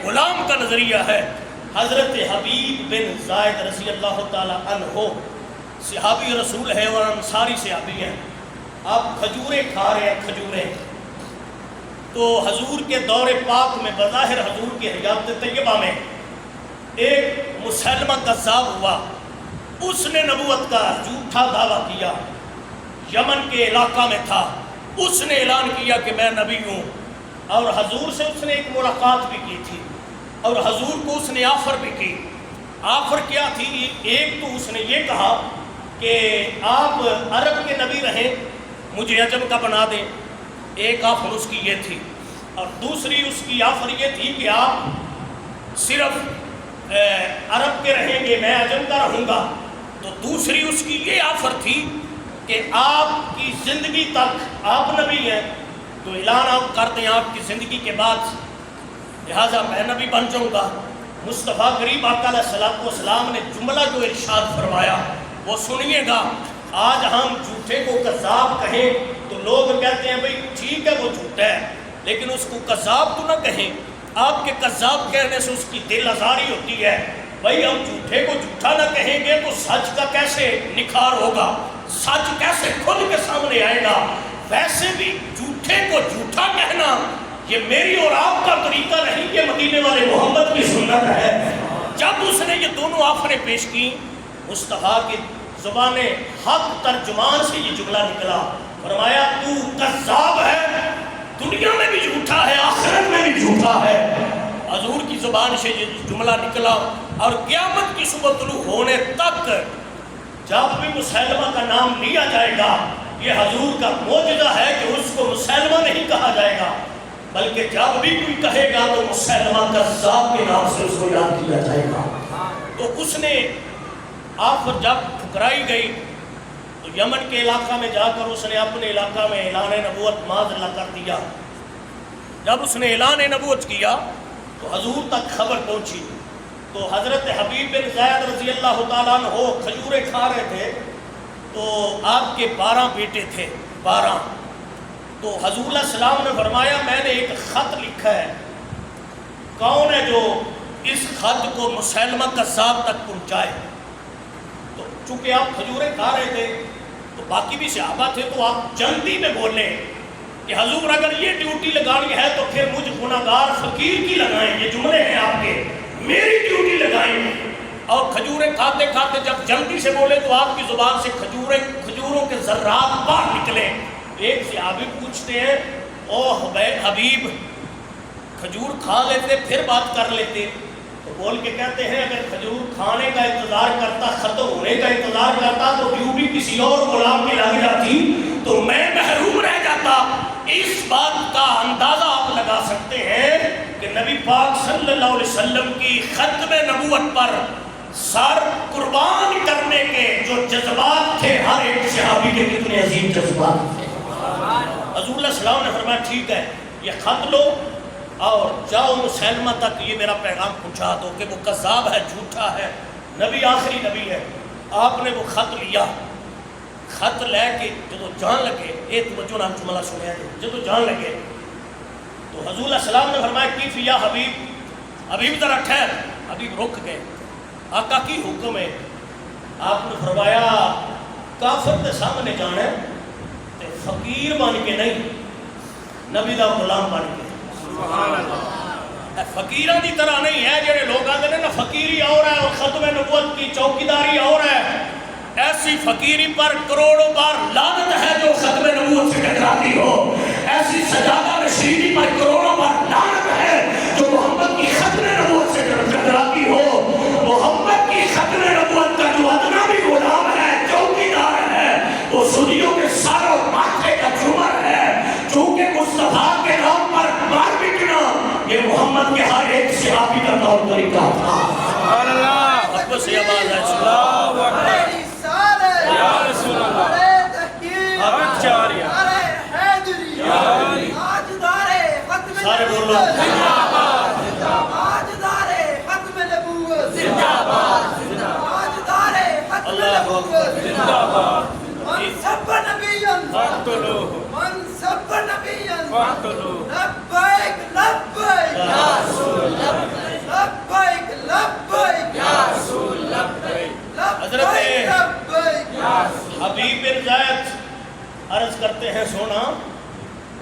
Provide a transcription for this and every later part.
غلام کا نظریہ ہے۔ حضرت حبیب بن زائد رضی اللہ تعالی عنہ صحابی رسول ہے اور انصاری صحابی ہیں۔ آپ کھجوریں کھا رہے ہیں، کھجوریں، تو حضور کے دور پاک میں بظاہر حضور کی حیات طیبہ میں ایک مسلمہ کذاب ہوا، اس نے نبوت کا جھوٹا دعویٰ کیا، یمن کے علاقہ میں تھا، اس نے اعلان کیا کہ میں نبی ہوں، اور حضور سے اس نے ایک ملاقات بھی کی تھی، اور حضور کو اس نے آفر بھی کی۔ آفر کیا تھی؟ ایک تو اس نے یہ کہا کہ آپ عرب کے نبی رہیں، مجھے عجم کا بنا دیں، ایک آفر اس کی یہ تھی، اور دوسری اس کی آفر یہ تھی کہ آپ صرف عرب کے رہیں گے، میں عجم کا رہوں گا۔ تو دوسری اس کی یہ آفر تھی کہ آپ کی زندگی تک آپ نبی ہیں، تو اعلان آپ کر دیں آپ کی زندگی کے بعد لہٰذا میں نبی بن جاؤں گا۔ مصطفیٰ کریم آقا علیہ السلام نے جملہ جو ارشاد فرمایا وہ سنیے گا۔ آج ہم جھوٹے کو کذاب کہیں تو لوگ کہتے ہیں بھئی ٹھیک ہے وہ جھوٹا ہے، لیکن اس کو کذاب تو نہ کہیں۔ آپ کے کذاب کہنے سے اس کی دل آزاری ہوتی ہے۔ بھئی ہم جھوٹے کو جھوٹا نہ کہیں گے تو سچ کا کیسے نکھار ہوگا، سچ کیسے کھل کے سامنے آئے گا۔ ویسے بھی جھوٹے کو جھوٹا کہنا یہ میری اور آپ کا طریقہ نہیں، یہ مدینے والے محمد کی سنت ہے۔ جب اس نے یہ دونوں آفریں پیش کی، مصطفیٰ کی زبان حق ترجمان سے یہ جملہ نکلا، فرمایا تو کذاب ہے، دنیا میں بھی جھوٹا ہے، آخرت میں بھی جھوٹا ہے۔ حضور کی زبان سے یہ جملہ نکلا، اور قیامت کی صبح طلوع ہونے تک جب بھی مسلمہ کا نام لیا جائے گا، یہ حضور کا معجزہ ہے کہ اس کو مسلمہ نہیں کہا جائے گا، بلکہ جب بھی کوئی کہے گا تو مسلمہ کذاب کے نام سے اس کو یاد کیا جائے گا۔ تو اس نے آفر جب ٹھکرائی گئی تو یمن کے علاقہ میں جا کر اس نے اپنے علاقہ میں اعلان نبوت معاذ اللہ کر دیا۔ جب اس نے اعلان نبوت کیا تو حضور تک خبر پہنچی، تو حضرت حبیب بن زید رضی اللہ تعالیٰ عنہ کھجوریں کھا رہے تھے، تو آپ کے 12 بیٹے تھے، 12۔ تو حضور علیہ السلام نے فرمایا میں نے ایک خط لکھا ہے، کون ہے جو اس خط کو مسلمہ کذاب تک پہنچائے؟ تو چونکہ آپ کھجوریں کھا رہے تھے تو باقی بھی صحابہ تھے، تو آپ جلدی میں بولے کہ حضور اگر یہ ڈیوٹی لگانی ہے تو پھر مجھ گناہگار فقیر کی لگائیں، یہ جملے ہیں آپ کے، میری ڈیوٹی لگائیں۔ اور کھجوریں کھاتے کھاتے جب جلدی سے بولے تو آپ کی زبان سے کھجوروں کے ذرات باہر نکلے۔ ایک صحابی پوچھتے ہیں او حبیب کھجور کھا لیتے پھر بات کر لیتے؟ تو بول کے کہتے ہیں اگر کھجور کھانے کا انتظار کرتا، ختم ہونے کا انتظار کرتا تو ڈیوٹی کسی اور غلام کی لگ جاتی تو میں محروم رہ جاتا۔ اس بات کا اندازہ آپ لگا سکتے ہیں کہ نبی پاک صلی اللہ علیہ وسلم کی ختم نبوت پر سر قربان کرنے کے جو جذبات تھے، ہر ایک صحابی کے کتنے عظیم جذبات تھے۔ حضور علیہ السلام نے فرمایا ٹھیک ہے یہ خط لو اور جاؤ مسلمہ تک یہ میرا پیغام پہنچا دو کہ وہ کذاب ہے، جھوٹا ہے، نبی آخری نبی ہے۔ آپ نے وہ خط لیا، خط لے کے جدو جان لگے، ایک توجہ نام جملہ سنیا ہے، جدو جان لگے تو حضور علیہ السلام نے فرمایا کیف یا حبیب، حبیب ذرا ٹھہر۔ حبیب رک گئے، آقا کی حکم ہے۔ آپ نے فرمایا کافر کے سامنے جانا ہے تے فقیر بن کے نہیں، نبی دا غلام بن کے۔ فقیران دی طرح نہیں ہے جڑے لوگ آتے ہیں نا فقیری اور ہے اور ختم نبوت کی چوکیداری اور ہے، ایسی فقیری پر کروڑوں بار لعنت ہے جو ختم نبوت سے ٹکراتی ہو، ایسی سجادہ نشینی پر کروڑوں بار لعنت ہے جو محمد کی ختم نبوت سے ٹکراتی ہو۔ محمد کی ختم نبوت کا جو ادنا بھی غلام ہے، چوکیدار ہے، وہ سنیوں کے سر اور ماتھے کا جمر ہے، چونکہ مصطفیٰ کے نام پر مار بکنا یہ محمد کے ہر ایک صحابی کا طور طریقہ تھا۔ سبحان اللہ، اب سے آواز ہے اللہ اکبر یا رسول اللہ، سارے بولو اللہ اکبر، من سب نبیًا فاقتلوہ، من سب نبیًا فاقتلوہ، لبیک لبیک یا رسول اللہ۔ ہیں سونا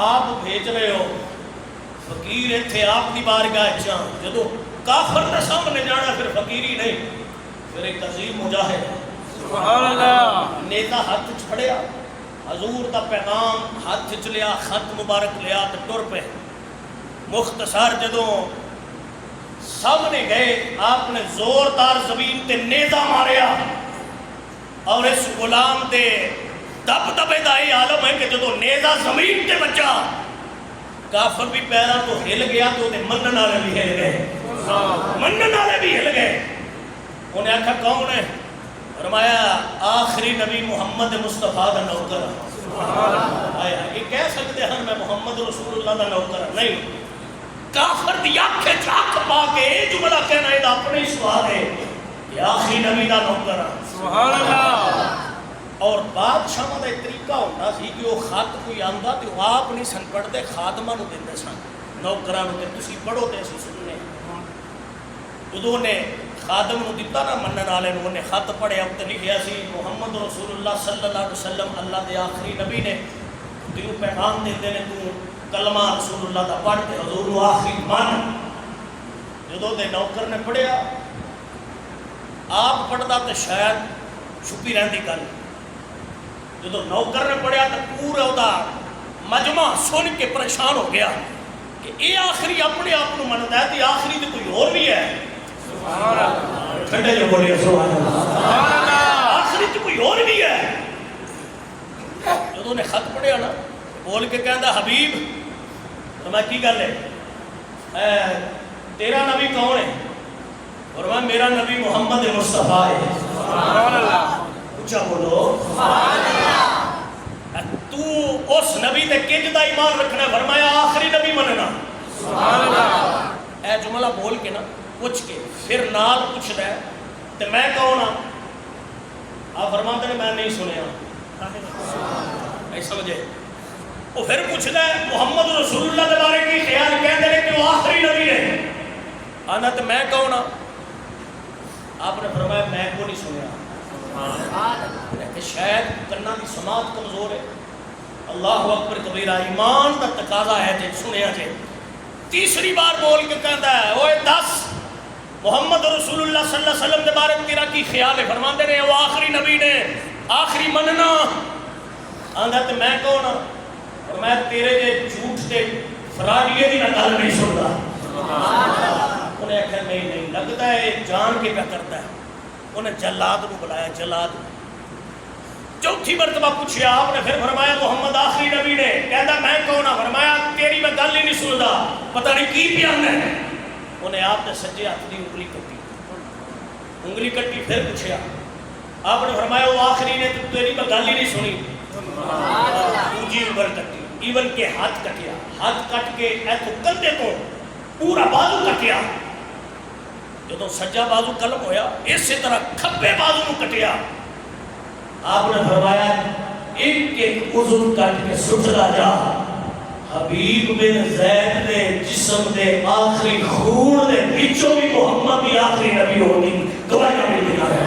آپ بھیج رہے ہو فقیر اتنے آپ کی بارگاہ چاہ جدو کافر کے سامنے جانا پھر فقیری نہیں پھر ایک عظیم مجاہد سبحان اللہ نیتا ہاتھ چھڑیا حضور دا پیغام ہاتھ چ لیا خط مبارک لیا تو ٹر پہ مختصر جدوں سامنے گئے آپ نے زوردار زمین تے نیزہ ماریا اور اس غلام تے دب دبے دا یہ عالم ہے کہ جدو نیزہ زمین تے بچا کافر بھی پیرا تو ہل گیا تو منن والے بھی ہل گئے منن والے بھی ہل گئے انہیں آکھا کون ہے فرمایا آخری نبی محمد مصطفیٰ دا نوکر آیا یہ کہہ سکتے ہیں میں محمد رسول اللہ دا نوکر نہیں کافر دی آنکھیں چاک پا کے جملہ کہنا ہے اپنے ہی سوال ہے کہ آخری نبی دا نوکر سبحان اللہ اور بادشاہ دا طریقہ ہوتا سی کہ وہ خط کوئی آندا تو آپ نہیں سن پڑھتے خادمہ نو دیندے سن نوکراں نو کہ تسی پڑھو تے اسی سننے ادو نے خادم نو دیتا نا منن والے نو نے خط پڑھیا تے لکھیا سی محمد رسول اللہ صلی اللہ علیہ وسلم اللہ دے آخری نبی نے تینوں پیغام دیندے نے تو کلمہ رسول اللہ دا پڑھ تے حضور نو آخری مان جدو دے نوکر نے پڑھیا آپ پڑھدا تے شاید چھپی رہندی گل جدو نوکر نے پڑھیا تو پورا دا مجمع سن کے پریشان ہو گیا کہ اے آخری اپنے آپ کو منتا ہے کہ آخری تو کوئی اور بھی ہے ٹھنڈے جو بولیے سبحان اللہ آخری تو کوئی اور بھی ہے جدو نے خط پڑھیا نا بول کے کہندا حبیب فرمایا کی گل ہے تیرا نبی کون ہے فرمایا میرا نبی محمد مصطفیٰ ہے سبحان اللہ اچھا بولو تو اس نبی تے کنج دا ایمان رکھنا فرمایا آخری نبی مننا سبحان اللہ اے جملہ بول کے نا پوچھ کے پھر نال پوچھدا ہے تے میں کون ہاں آپ فرماتے ہیں میں نہیں سنیا نہیں سمجھے وہ پھر پوچھدا ہے محمد رسول اللہ کے بارے کی خیال کہندے ہیں کہ وہ آخری نبی ہے آنا تے میں کون ہاں آپ نے فرمایا میں کو نہیں سنیا کہ شاید کرنا کی سماعت کمزور ہے اللہ اکبر کبیرہ ایمان کا تقاضا ہے جے سنیا جے تیسری بار بول کے کہتا ہے اوے دس محمد رسول اللہ صلی اللہ علیہ وسلم کے بارے میں تیرا کی خیال ہے فرماتے ہیں وہ آخری نبی نے آخری مننا آندھا تو میں کون ہوں اور میں تیرے جے جھوٹ سے فراڈیے دی میں گل نہیں سنتا انہیں کہا نہیں لگتا ہے جان کے کیا کرتا ہے انہیں جلاد کو بلایا جلاد چوتھی مرتبہ پوچھیا آپ نے پھر فرمایا محمد آخری نبی نے کہتا میں کون ہوں فرمایا تیری میں گل ہی نہیں سنتا پتہ نہیں کی پیان ہے انہیں آپ نے سجے ہاتھ دی انگلی کٹی پھر پوچھیا آپ نے فرمایا وہ آخری نے تیری میں گل ہی نہیں سنی دوجی انگل کٹی ایون کے ہاتھ کٹیا ہاتھ کٹ کے ایتھو کندھے کو پورا بازو کٹیا جدو سجا بازو قلم ہویا اسی طرح کھبے بازو کو کٹیا آپ نے فرمایا ایک ایک عضو کٹ کے سٹلا جا حبیب بن زید دے جسم دے آخری خون دے بچوں بھی محمد بھی آخری نبی ہوگی گواہی بھی دکھا رہے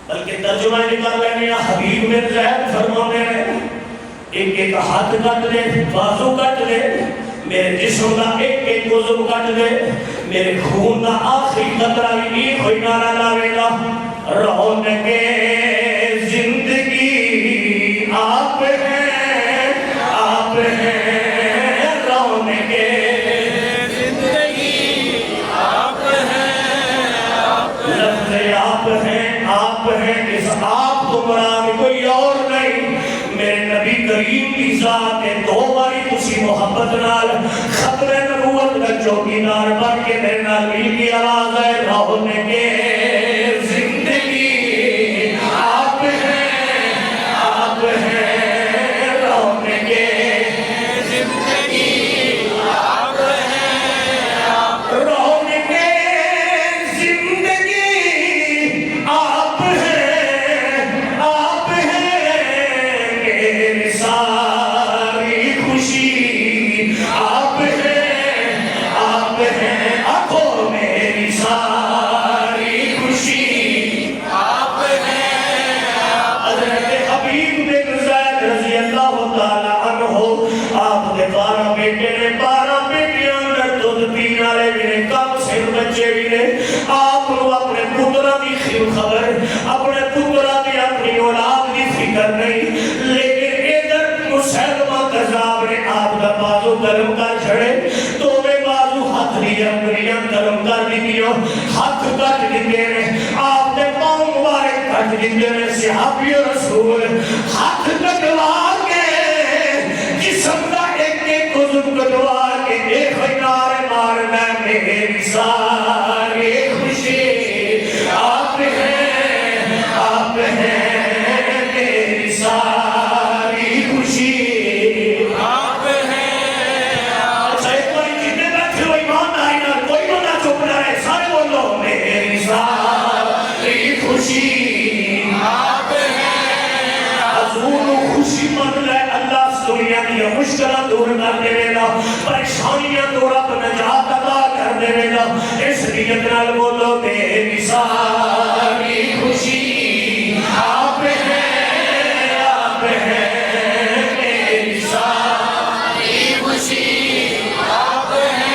بلکہ ترجمہ نکال لینے حبیب بن زید فرماتے ہیں ایک ایک ہاتھ کٹ لے بازو کٹ لے میرے جسم کا ایک ایک عضو کٹ لے میرے خون کا آخری قطرہ بھی نہیں کوئی نعرہ لاوے گا رونق زندگی آپ ہیں آپ ہیں رونق زندگی آپ ہیں لفظ آپ ہیں اس آپ کو مراد کوئی اور نہیں میرے نبی کریم کی ذات ہے دو باری تسی محبت نال ختم نبوت کا چوکیدار بن کے میرے نال مل کی آواز ہے رونق زندگی آپ ہیں رونق زندگی آپ ہیں رونق زندگی آپ ہیں میری ساری خوشی آپ ہیں آنکھوں میری ساری بچے بھی نے آپ کو اپنے پترہ کی خبر اپنے پترہ کی اپنی اولاد کی فکر نہیں لیکن ادھر مسلمہ کذاب نے آپ کا بازو گرم کر چھڑے تو میں بازو ہاتھ لیا انگلیاں گرم کر دیتیوں ہاتھ کٹ دیتے ہیں آپ نے پاؤں مبارک کٹ دیتے ہیں صحابی رسول ہاتھ کٹوا کے جسم کا ایک ایک عضو کٹوا کے ایک نعرے مارنا میری ساری خوشی آپ ہیں میری ساری خوشی آپ ہیں اچھا ایک باری جتنے بیٹھے ہوئی مان آئی نا کوئی بندہ چپ نہ رہے سارے بولو میری ساری خوشی آپ ہیں حضور خوشی من لے اللہ دنیا کی مشکلات دور کر دے گا پریشانیاں دور اپنا نجات عطا کر دے گا اس نیت نال بولو میری ساری خوشی آپ ہیں میری ساری خوشی آپ ہیں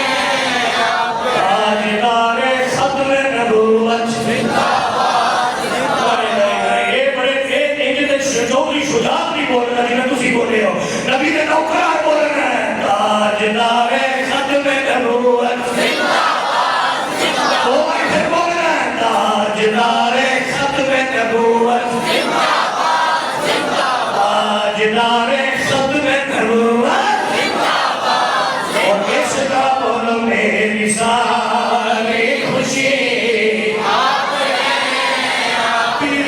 تاجدار ختم نبوت زندہ باد یہ بڑے شجاعت شجاعت نہیں بول رہا جنہیں تسی بولے ہو نبی نے نوکرار بول رہا ہے تاجدار ختم نبوت زندہ باد وہ پھر بول رہا ہے تاجدار ختم نبوت زندہ باد تاجدار ختم نبوت زندہ باد اور اس کا بولو میری ساری خوشی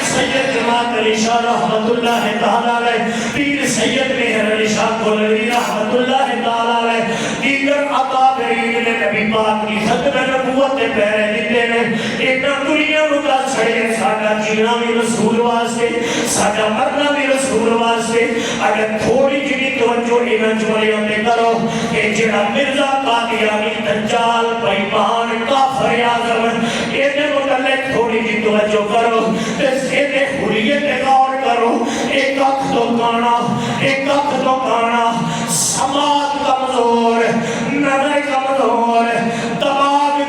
سید جماعت علی شاہ رحمت اللہ تعالیٰ علیہ پیر سید مہر علی شاہ کولری رحمت اللہ تعالیٰ علیہ دیگر اکابرین نے نبی پاک کی ختم نبوت پیرے دیتے ہیں اتنا دنیا رکا چھڑے ساڑھا جینا بھی رسول واسطے ساڑھا مرنا بھی رسول واسطے اگر تھوڑی جنی توجہ انہاں جملیوں میں کرو کہ جنہ مرزا قادیانی دجال پیمان کافر اعظم انہیں متعلق تھوڑی جی توجہ کرو سیدھے حریت غور کرو ایک اکھ تو کانا سماعت کمزور نظر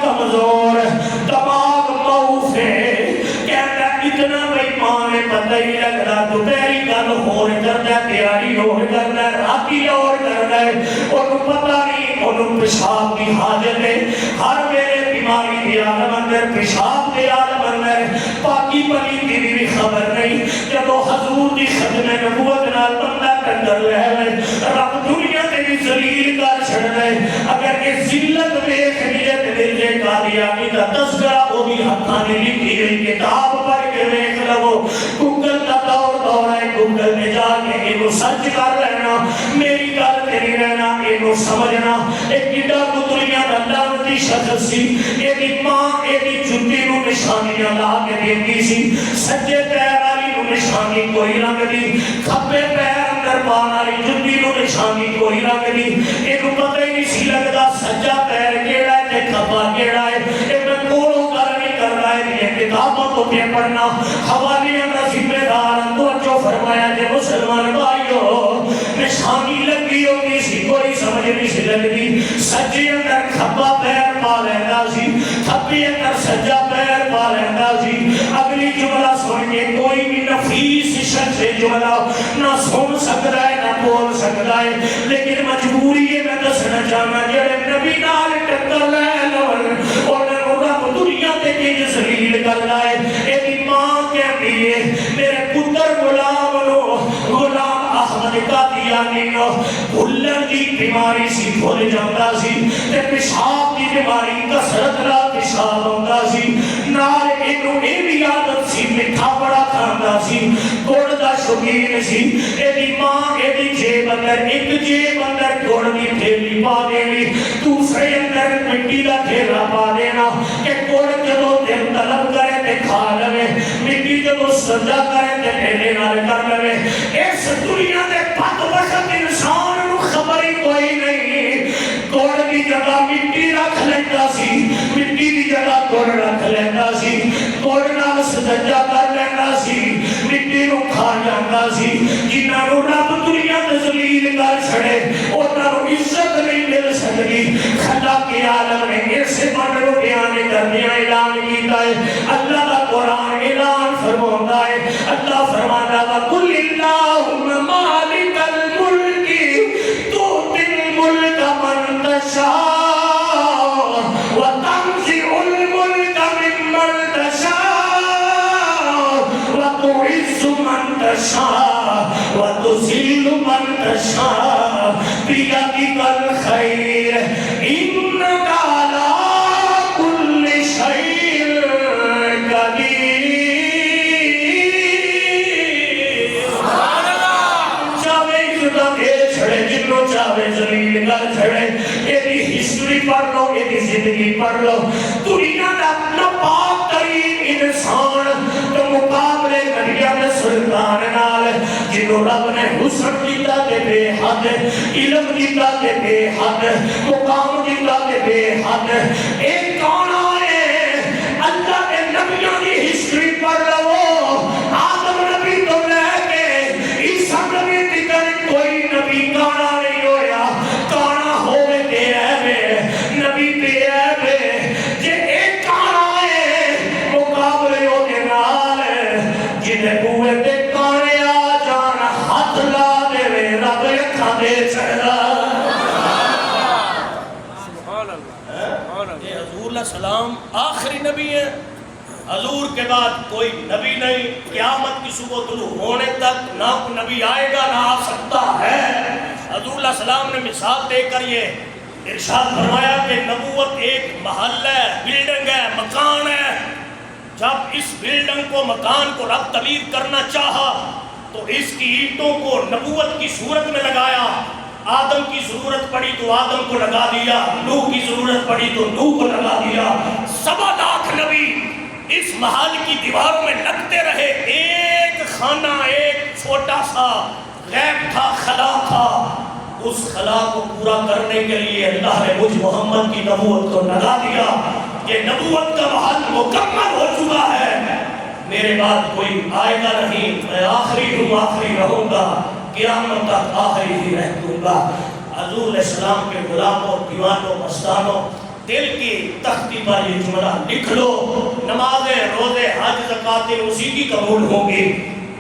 کمزور دماغ موف ہے کہتا اتنا بیمان پتہ ہی لگ رہا تو تیری گل اور کرنا تیاری اور کرنا راتی اور کرنا اور پتہ نہیں انہوں پیشاب کی حاجت ہے ہر میرے بیماری کی عالم اندر پیشاب کی عالم اندر پاکی پلی کی بھی خبر نہیں جب وہ حضور کی ختم نبوت نال بندہ کندر رہے رب دنیا تے بھی ذلیل کر چھڑ رہے اگر یہ ذلت دیکھ نیت مرزے قادیانی کا تذکرہ وہ بھی حقانی لکھی گئی کتاب پڑھ کے دیکھ لو گوگل کا دور ہے گوگل میں جا کے انہوں سرچ کر لینا میری گل تیری رہنا انہوں سمجھنا ایک گڈا کو دنیا کا لعنتی شخص سی ایدی ماں ایدی جتی نو نشانیاں لا کے دیتی سی سجے پیر والی نو نشانی کوئی رنگ دی کھپے پیر اندر پان والی جتی نو نشانی کوئی رنگ دی انہوں پتہ ہی نہیں سی لگتا سجا پیر کیڑا ہے تے کھپا کیڑا ہے ایک میں کولوں کر نہیں کر رہا ہے یہ کتابوں کو پہ پڑھنا حوالیاں کا ذمہ دار توجہ فرمایا جے مسلمان بھائیو نشانی لگی ہوگی سی کوئی سمجھ نہیں سی لگی سجے اندر کھپا پیر پا لینا سی کھپی اندر سجا پیر پا لینا سی اگلی جملہ سن کے کوئی بھی نفیس شخص جملہ نہ سن سکتا ہے نہ بول سکتا ہے لیکن مجبوری ہے میں دسنا چاہنا جڑے نبی نال ٹکر لے لون اور رب دنیا تے کی ذلیل کر لائے ایدی ماں کہتی ہے میرے پتر غلام نو غلام احمد قادیانی نو بھلن کی بیماری سی بھول جاتا سی تے پیشاب کی بیماری کثرت نال پیشاب ہوندا سی نال اینو اے بھی عادت سی میٹھا بڑا کھاندا سی گڑ دا شوقین سی ایدی ماں ایدی جیب اندر ایک جیب اندر گڑ دی تھیلی پا دینی دوسرے اندر مٹی دا تھیلا پا دینا کہ گڑ جدو دل طلب کرے تے کھا لوے مٹی جدو سجا کرے تے پھیلے نال کر لوے اس دنیا دے بدبخت انسان نو خبر ہی کوئی نہیں گڑ کی جگہ مٹی رکھ لیتا سی مٹی کی جگہ گڑ رکھ لیتا سی گڑ نال سجا کر لیتا سی مٹی نو کھا جاتا سی جنہاں نو رب دنیا تے ذلیل کر چھڑے انہاں نو عزت نہیں مل سکتی خدا کے عالم نے ایسے بن رو بیان کر کردیا اعلان کیتا ہے. اللہ کا قرآن اعلان فرماتا ہے. اللہ فرماتا ہے قل اللہم مالک الملک تؤتی الملک من تشاء وتنزع الملک ممن تشاء وتعز من تشاء وتذل من تشاء بیدک الخیر انک علی کل شیء قدیر. چاہے خدا دے چھڑے جنوں چاہے زلیل کر چھڑے. یہ ہسٹری پڑھ لو, یہ زندگی پڑھ لو. دنیا کا اپنا پاک ترین انسان تو مقابلے نبیوں نے سلطان نال جنہوں رب نے حسن دیتا تے بے حد, علم دیتا تے بے حد, مقام دیتا تے بے حد. ایک کون آئے اللہ کے نبیوں کی ہسٹری پڑھ لو. آدم نبی تو لے کے عیسیٰ نبی تک کوئی نبی کانا نہیں ہویا. کانا ہوئے دے رہے نبی دے رہے. جے ایک کانا ہے مقابلے ہو کے نال جنہیں بوئے تے کانے آ جان ہاتھ لا دے وے رب اکھاں دے چھڑا. یہ حضور علیہ السلام آخری نبی ہے. حضور کے بعد کوئی نبی نہیں. قیامت کی صبح طلوع ہونے تک نہ کوئی نبی آئے گا نہ آ سکتا ہے. حضور علیہ السلام نے مثال دے کر یہ ارشاد فرمایا کہ نبوت ایک محل ہے, بلڈنگ ہے, مکان ہے. جب اس بلڈنگ کو, مکان کو رب تعمیر کرنا چاہا تو اس کی اینٹوں کو نبوت کی صورت میں لگایا. آدم کی ضرورت پڑی تو آدم کو لگا دیا, نوح کی ضرورت پڑی تو نوح کو لگا دیا. 7 لاکھ نبی اس محل کی دیواروں میں لگتے رہے. ایک خانہ, ایک چھوٹا سا غیب تھا, خلا تھا. اس خلا کو پورا کرنے کے لیے اللہ نے مجھ محمد کی نبوت کو لگا دیا. یہ نبوت کا محل مکمل ہو چکا ہے. میرے بعد کوئی آئے گا نہیں. میں آخری ہوں, آخری رہوں گا, قیامت تک آخری ہی رہ دوں گا. حضور علیہ السلام کے غلاموں, دیوانوں, مستانوں, دل کی تختی پر یہ جملہ لکھ لو. نمازیں, روزے, حج, زکاتیں اسی کی قبول ہوں گی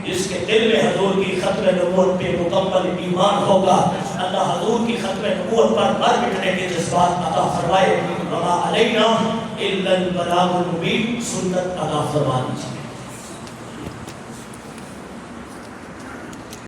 جس کے دل میں حضور کی ختم نبوت پہ مکمل ایمان ہوگا. اللہ حضور کی ختم نبوت پر مر مٹنے کے جذبات عطا فرمائے. وما علینا الا البلاغ المبین. سنت عطا فرما دیجیے.